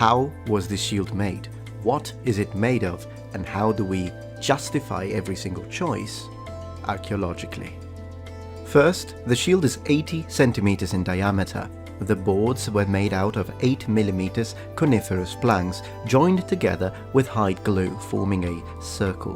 How was this shield made? What is it made of? And how do we justify every single choice archaeologically? First, the shield is 80 centimeters in diameter. The boards were made out of 8 mm coniferous planks joined together with hide glue, forming a circle.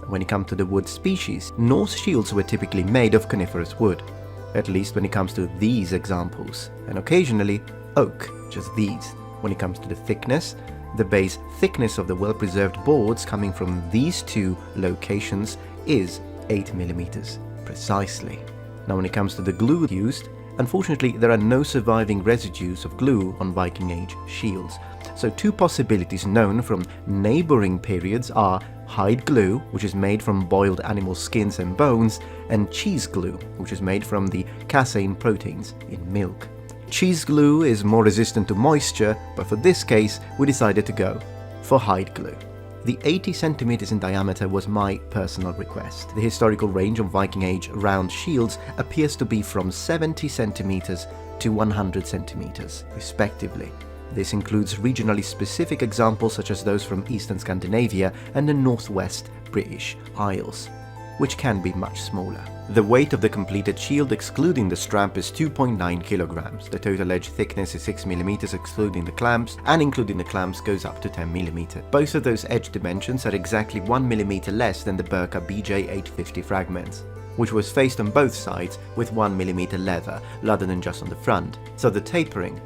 When it comes to the wood species, Norse shields were typically made of coniferous wood, at least when it comes to these examples, and occasionally oak, just these. When it comes to the thickness, the base thickness of the well-preserved boards coming from these two locations is 8 mm, precisely. Now when it comes to the glue used, unfortunately there are no surviving residues of glue on Viking Age shields. So two possibilities known from neighboring periods are hide glue, which is made from boiled animal skins and bones, and cheese glue, which is made from the casein proteins in milk. Cheese glue is more resistant to moisture, but for this case we decided to go for hide glue. The 80 centimeters in diameter was my personal request. The historical range of Viking Age round shields appears to be from 70 centimeters to 100 centimeters, respectively. This includes regionally specific examples such as those from eastern Scandinavia and the northwest British Isles, which can be much smaller. The weight of the completed shield excluding the strap is 2.9 kilograms. The total edge thickness is 6 mm excluding the clamps, and including the clamps goes up to 10 mm. Both of those edge dimensions are exactly 1 mm less than the Birka BJ850 fragments, which was faced on both sides with 1 mm leather rather than just on the front. So the tapering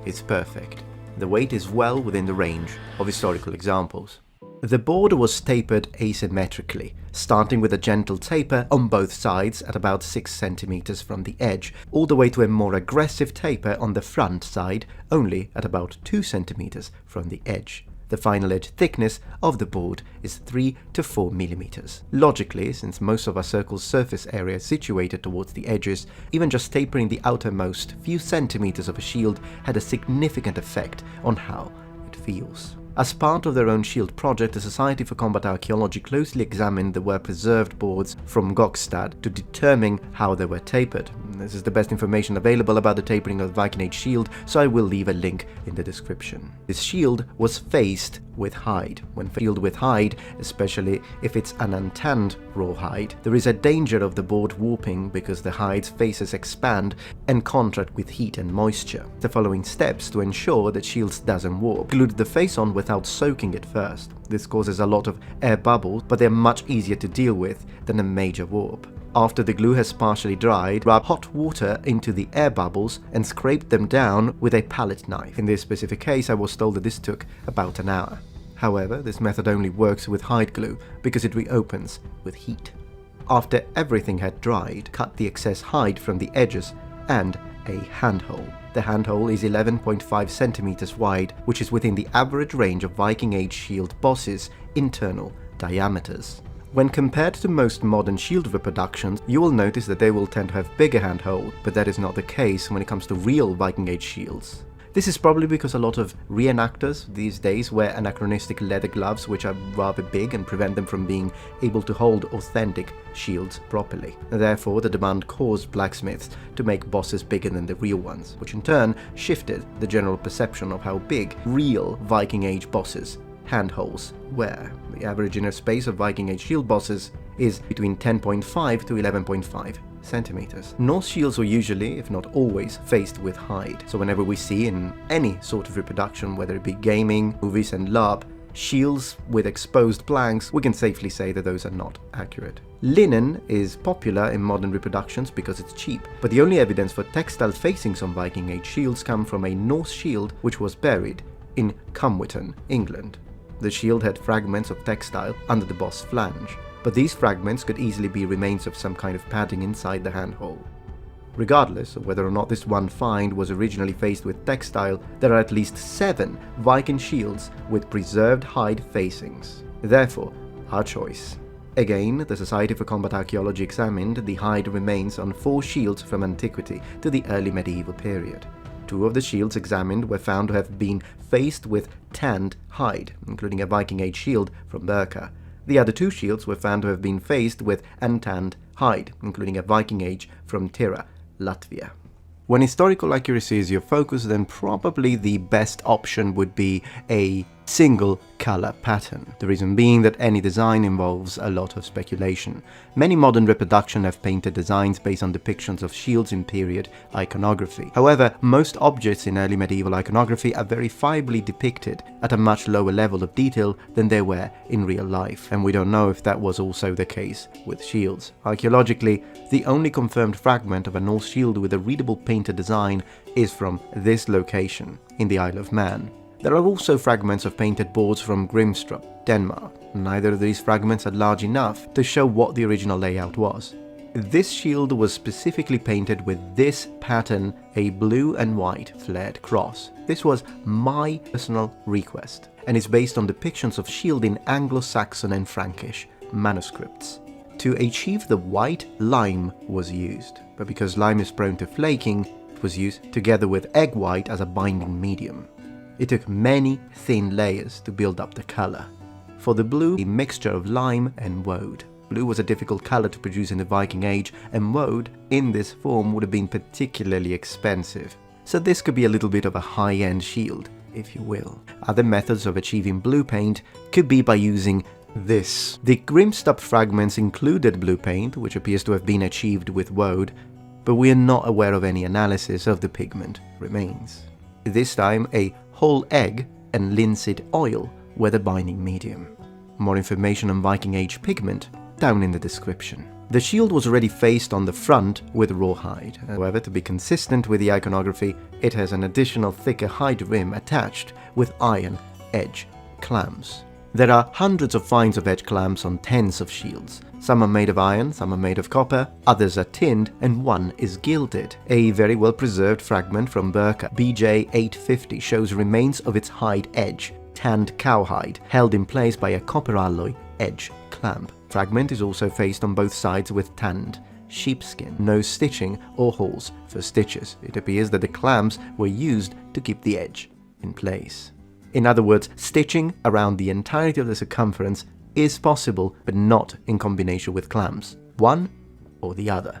is perfect. The weight is well within the range of historical examples. The board was tapered asymmetrically, starting with a gentle taper on both sides at about 6 centimeters from the edge, all the way to a more aggressive taper on the front side, only at about 2 centimeters from the edge. The final edge thickness of the board is 3 to 4 millimeters. Logically, since most of our circle's surface area is situated towards the edges, even just tapering the outermost few centimeters of a shield had a significant effect on how it feels. As part of their own shield project, the Society for Combat Archaeology closely examined the well-preserved boards from Gokstad to determine how they were tapered. This is the best information available about the tapering of the Viking Age shield, so I will leave a link in the description. This shield was faced with hide. When filled with hide, especially if it's an untanned raw hide, there is a danger of the board warping because the hide's faces expand and contract with heat and moisture. The following steps to ensure that shields doesn't warp: glued the face on without soaking it first. This causes a lot of air bubbles, but they're much easier to deal with than a major warp. After the glue has partially dried, rub hot water into the air bubbles and scrape them down with a palette knife. In this specific case, I was told that this took about an hour. However, this method only works with hide glue because it reopens with heat. After everything had dried, cut the excess hide from the edges and a handhole. The handhole is 11.5 centimeters wide, which is within the average range of Viking Age shield bosses' internal diameters. When compared to most modern shield reproductions, you will notice that they will tend to have bigger handholds, but that is not the case when it comes to real Viking Age shields. This is probably because a lot of reenactors these days wear anachronistic leather gloves which are rather big and prevent them from being able to hold authentic shields properly. Therefore, the demand caused blacksmiths to make bosses bigger than the real ones, which in turn shifted the general perception of how big real Viking Age bosses' handholds were. The average inner space of Viking Age shield bosses is between 10.5 to 11.5 centimeters. Norse shields were usually, if not always, faced with hide. So whenever we see in any sort of reproduction, whether it be gaming, movies and LARP, shields with exposed planks, we can safely say that those are not accurate. Linen is popular in modern reproductions because it's cheap, but the only evidence for textile facings on Viking Age shields come from a Norse shield which was buried in Cumwiton, England. The shield had fragments of textile under the boss flange, but these fragments could easily be remains of some kind of padding inside the handhole. Regardless of whether or not this one find was originally faced with textile, there are at least 7 Viking shields with preserved hide facings. Therefore, our choice. Again, the Society for Combat Archaeology examined the hide remains on 4 shields from antiquity to the early medieval period. 2 of the shields examined were found to have been faced with tanned hide, including a Viking Age shield from Birka. The other 2 shields were found to have been faced with untanned hide, including a Viking Age from Tira, Latvia. When historical accuracy is your focus, then probably the best option would be a single color pattern. The reason being that any design involves a lot of speculation. Many modern reproductions have painted designs based on depictions of shields in period iconography. However, most objects in early medieval iconography are verifiably depicted at a much lower level of detail than they were in real life, and we don't know if that was also the case with shields. Archaeologically, the only confirmed fragment of a Norse shield with a readable painted design is from this location, in the Isle of Man. There are also fragments of painted boards from Grimstrup, Denmark. Neither of these fragments are large enough to show what the original layout was. This shield was specifically painted with this pattern, a blue and white flared cross. This was my personal request, and is based on depictions of shield in Anglo-Saxon and Frankish manuscripts. To achieve the white, lime was used, but because lime is prone to flaking, it was used together with egg white as a binding medium. It took many thin layers to build up the color. For the blue, a mixture of lime and woad. Blue was a difficult color to produce in the Viking Age, and woad in this form would have been particularly expensive. So this could be a little bit of a high-end shield, if you will. Other methods of achieving blue paint could be by using this. The Grimstrup fragments included blue paint, which appears to have been achieved with woad, but we are not aware of any analysis of the pigment remains. This time, a whole egg and linseed oil were the binding medium. More information on Viking Age pigment down in the description. The shield was already faced on the front with rawhide. However, to be consistent with the iconography, it has an additional thicker hide rim attached with iron edge clamps. There are hundreds of finds of edge clamps on tens of shields. Some are made of iron, some are made of copper, others are tinned, and one is gilded. A very well preserved fragment from Birka, BJ 850, shows remains of its hide edge, tanned cowhide, held in place by a copper alloy edge clamp. Fragment is also faced on both sides with tanned sheepskin, no stitching or holes for stitches. It appears that the clamps were used to keep the edge in place. In other words, stitching around the entirety of the circumference is possible, but not in combination with clamps, one or the other.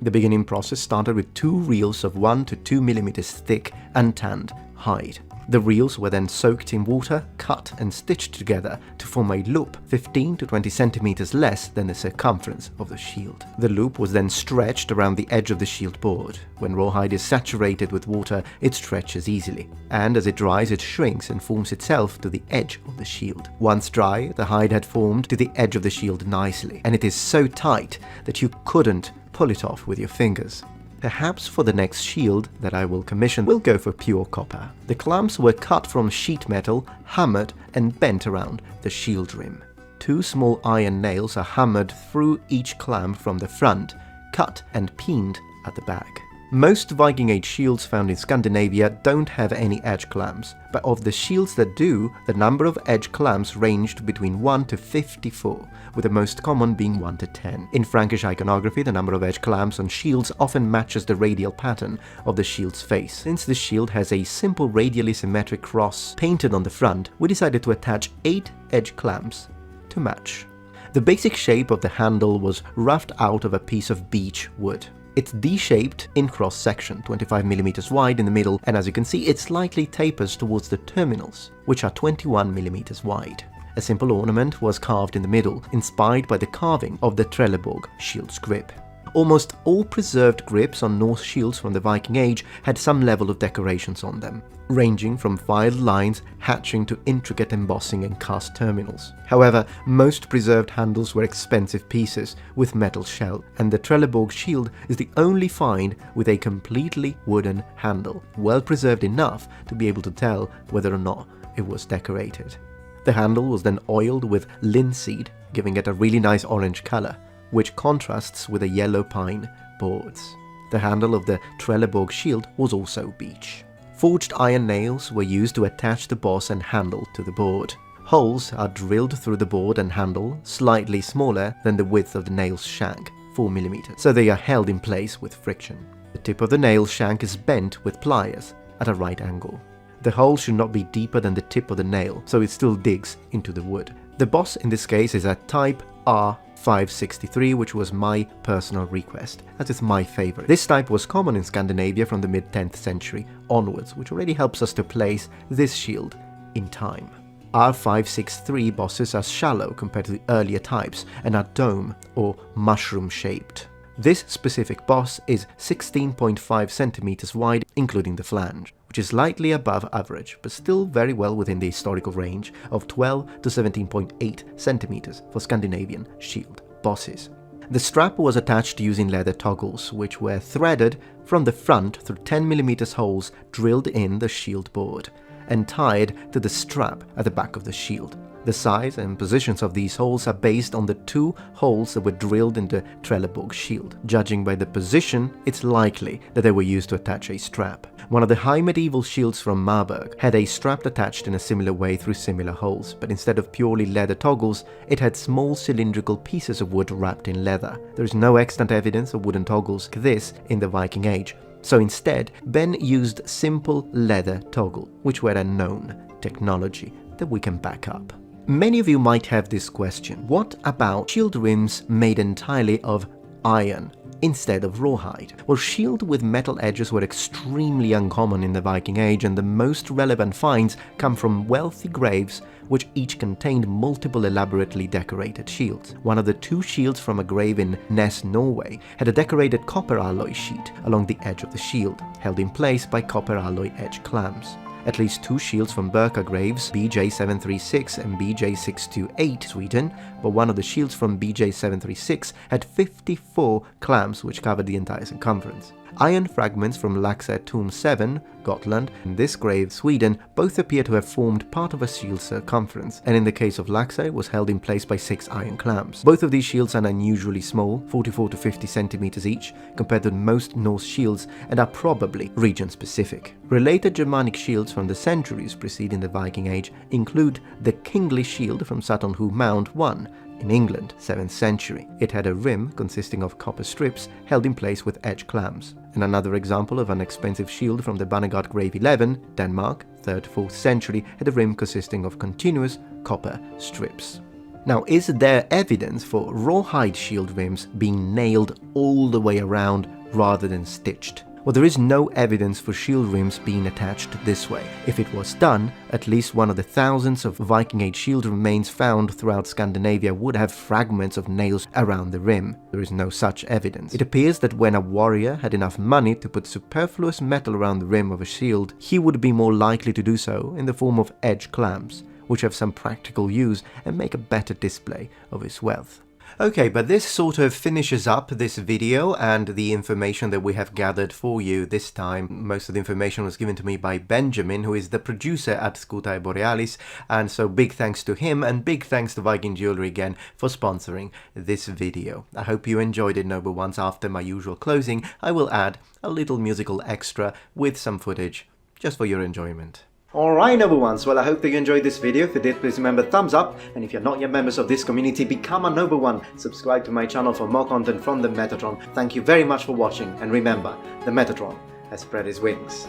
The beginning process started with 2 reels of 1 to 2 millimeters thick untanned hide. The reels were then soaked in water, cut and stitched together to form a loop 15 to 20 centimeters less than the circumference of the shield. The loop was then stretched around the edge of the shield board. When rawhide is saturated with water, it stretches easily, and as it dries, it shrinks and forms itself to the edge of the shield. Once dry, the hide had formed to the edge of the shield nicely, and it is so tight that you couldn't pull it off with your fingers. Perhaps for the next shield that I will commission, we'll go for pure copper. The clamps were cut from sheet metal, hammered and bent around the shield rim. 2 small iron nails are hammered through each clamp from the front, cut and pinned at the back. Most Viking Age shields found in Scandinavia don't have any edge clamps, but of the shields that do, the number of edge clamps ranged between 1 to 54, with the most common being 1 to 10. In Frankish iconography, the number of edge clamps on shields often matches the radial pattern of the shield's face. Since the shield has a simple radially symmetric cross painted on the front, we decided to attach 8 edge clamps to match. The basic shape of the handle was roughed out of a piece of beech wood. It's D-shaped in cross-section, 25 mm wide in the middle, and as you can see, it slightly tapers towards the terminals, which are 21 mm wide. A simple ornament was carved in the middle, inspired by the carving of the Trelleborg shield's grip. Almost all preserved grips on Norse shields from the Viking Age had some level of decorations on them, ranging from filed lines, hatching to intricate embossing and cast terminals. However, most preserved handles were expensive pieces with metal shell, and the Trelleborg shield is the only find with a completely wooden handle, well preserved enough to be able to tell whether or not it was decorated. The handle was then oiled with linseed, giving it a really nice orange color, which contrasts with the yellow pine boards. The handle of the Trelleborg shield was also beech. Forged iron nails were used to attach the boss and handle to the board. Holes are drilled through the board and handle, slightly smaller than the width of the nail's shank, 4 mm, so they are held in place with friction. The tip of the nail shank is bent with pliers at a right angle. The hole should not be deeper than the tip of the nail, so it still digs into the wood. The boss in this case is a Type R563, which was my personal request, as it's my favorite. This type was common in Scandinavia from the mid-10th century onwards, which already helps us to place this shield in time. R563 bosses are shallow compared to the earlier types and are dome or mushroom shaped. This specific boss is 16.5 centimeters wide, including the flange, which is slightly above average, but still very well within the historical range of 12 to 17.8 centimeters for Scandinavian shield bosses. The strap was attached using leather toggles, which were threaded from the front through 10mm holes drilled in the shield board and tied to the strap at the back of the shield. The size and positions of these holes are based on the 2 holes that were drilled into Trelleborg's shield. Judging by the position, it's likely that they were used to attach a strap. One of the high medieval shields from Marburg had a strap attached in a similar way through similar holes, but instead of purely leather toggles, it had small cylindrical pieces of wood wrapped in leather. There is no extant evidence of wooden toggles like this in the Viking Age, so instead, Ben used simple leather toggle, which were a known technology that we can back up. Many of you might have this question: what about shield rims made entirely of iron instead of rawhide? Well, shield with metal edges were extremely uncommon in the Viking Age, and the most relevant finds come from wealthy graves which each contained multiple elaborately decorated shields. One of the 2 shields from a grave in Ness, Norway, had a decorated copper alloy sheet along the edge of the shield, held in place by copper alloy edge clamps. At least 2 shields from Birka graves, BJ736 and BJ628, Sweden, but one of the shields from BJ736 had 54 clamps which covered the entire circumference. Iron fragments from Laxå Tomb 7, Gotland, and this grave, Sweden, both appear to have formed part of a shield circumference, and in the case of Laxå, it was held in place by 6 iron clamps. Both of these shields are unusually small, 44 to 50 centimeters each, compared to most Norse shields, and are probably region-specific. Related Germanic shields from the centuries preceding the Viking Age include the kingly shield from Sutton Hoo Mound 1, in England, 7th century. It had a rim consisting of copper strips held in place with edge clamps. And another example of an expensive shield from the Banegård Grave 11, Denmark, 3rd, 4th century, had a rim consisting of continuous copper strips. Now, is there evidence for rawhide shield rims being nailed all the way around rather than stitched? Well, there is no evidence for shield rims being attached this way. If it was done, at least one of the thousands of Viking Age shield remains found throughout Scandinavia would have fragments of nails around the rim. There is no such evidence. It appears that when a warrior had enough money to put superfluous metal around the rim of a shield, he would be more likely to do so in the form of edge clamps, which have some practical use and make a better display of his wealth. Okay, but this sort of finishes up this video and the information that we have gathered for you this time. Most of the information was given to me by Benjamin, who is the producer at Scutae Borealis, and so big thanks to him and big thanks to Viking Jewelry again for sponsoring this video. I hope you enjoyed it, noble ones. After my usual closing, I will add a little musical extra with some footage just for your enjoyment. Alright, noble ones, well, I hope that you enjoyed this video. If you did, please remember thumbs up, and if you're not yet members of this community, become a noble one. Subscribe to my channel for more content from the Metatron. Thank you very much for watching, and remember, the Metatron has spread his wings.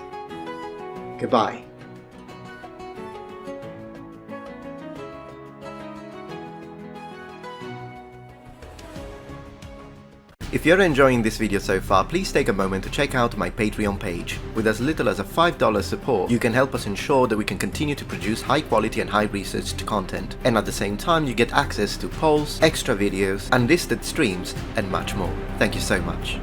Goodbye. If you're enjoying this video so far, please take a moment to check out my Patreon page. With as little as a $5 support, you can help us ensure that we can continue to produce high quality and high researched content. And at the same time, you get access to polls, extra videos, unlisted streams, and much more. Thank you so much.